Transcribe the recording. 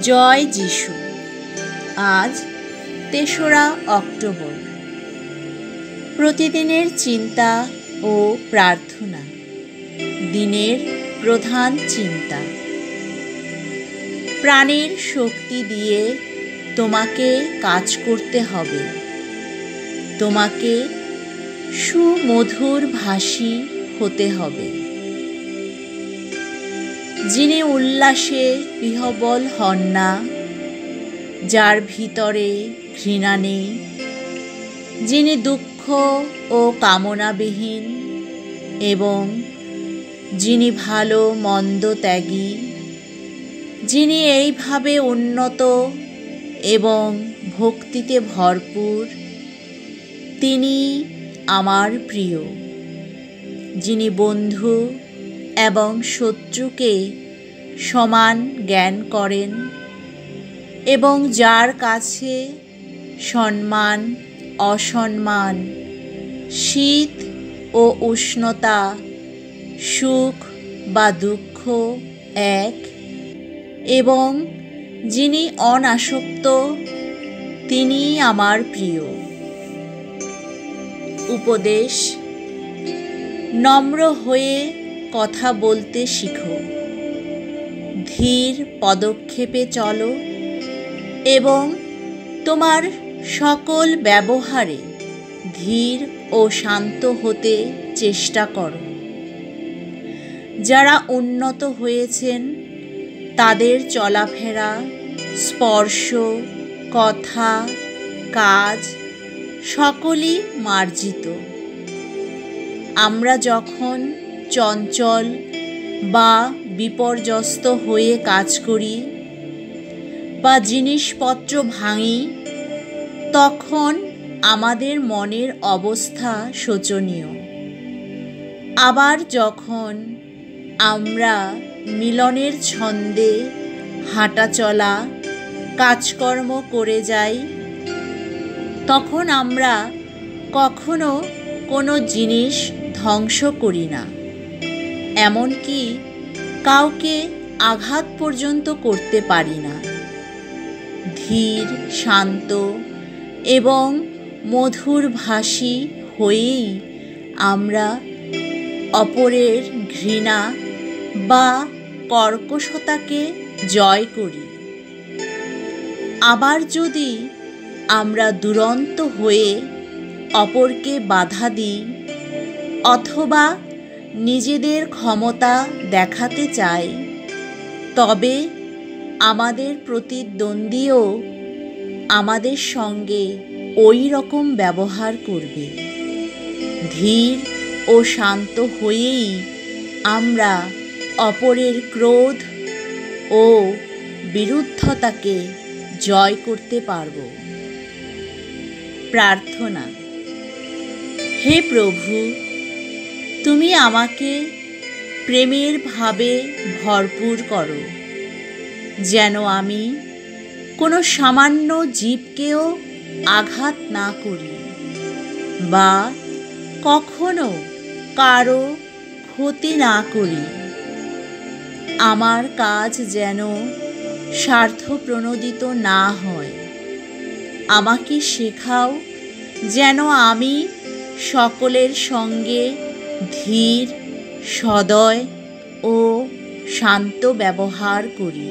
জয় যিশু। আজ ৩রা অক্টোবর। প্রতিদিনের চিন্তা ও প্রার্থনা। দিনের প্রধান চিন্তা। প্রাণের শক্তি দিয়ে তোমাকে কাজ করতে হবে। তোমাকে সুমধুর ভাষী হতে হবে। যিনি উল্লাসে বিহ্বল হন না, যার ভিতরে ঘৃণা নেই, যিনি দুঃখ ও কামনাবিহীন এবং যিনি ভালো মন্দ ত্যাগী, যিনি এইভাবে উন্নত এবং ভক্তিতে ভরপুর, তিনি আমার প্রিয়। যিনি বন্ধু এবং শত্রুকে সমান জ্ঞান করেন এবং যার কাছে সম্মান অসম্মান, শীত ও উষ্ণতা, সুখ বা দুঃখ এক, এবং যিনি অনাসক্ত, তিনি আমার প্রিয়। উপদেশ: নম্র হয়ে কথা বলতে শিখো, ধীর পদক্ষেপে চলো এবং তোমার সকল ব্যবহারে ধীর ও শান্ত হতে চেষ্টা করো। যারা উন্নত হয়েছেন তাদের চলাফেরা, স্পর্শ, কথা, কাজ সকলই মার্জিত। আমরা যখন চঞ্চল বা বিপর্যস্ত হয়ে কাজ করি বা জিনিসপত্র ভাঙি, তখন আমাদের মনের অবস্থা শোচনীয়। আবার যখন আমরা মিলনের ছন্দে হাঁটাচলা কাজকর্ম করে যাই, তখন আমরা কখনো কোনো জিনিস ধ্বংস করি না, এমনকি কাউকে আঘাত পর্যন্ত করতে পারি না। ধীর, শান্ত এবং মধুরভাষী হয়েই আমরা অপরের ঘৃণা বা কর্কশতাকে জয় করি। আবার যদি আমরা দুরন্ত হয়ে অপরকে বাধা দিই অথবা নিজেদের ক্ষমতা দেখাতে চাই, তবে আমাদের প্রতিদ্বন্দ্বীও আমাদের সঙ্গে ওই রকম ব্যবহার করবে। ধীর ও শান্ত হয়েই আমরা অপরের ক্রোধ ও বিরুদ্ধতাকে জয় করতে পারব। প্রার্থনা: হে প্রভু, তুমি আমাকে প্রেমের ভাবে ভরপুর করো, যেন আমি কোনো সামান্য জীবকেও আঘাত না করি বা কখনো কারো ক্ষতি না করি। আমার কাজ যেন স্বার্থপ্রণোদিত না হয়। আমাকে শেখাও যেন আমি সকলের সঙ্গে ধীর, সদয় ও শান্ত ব্যবহার করি।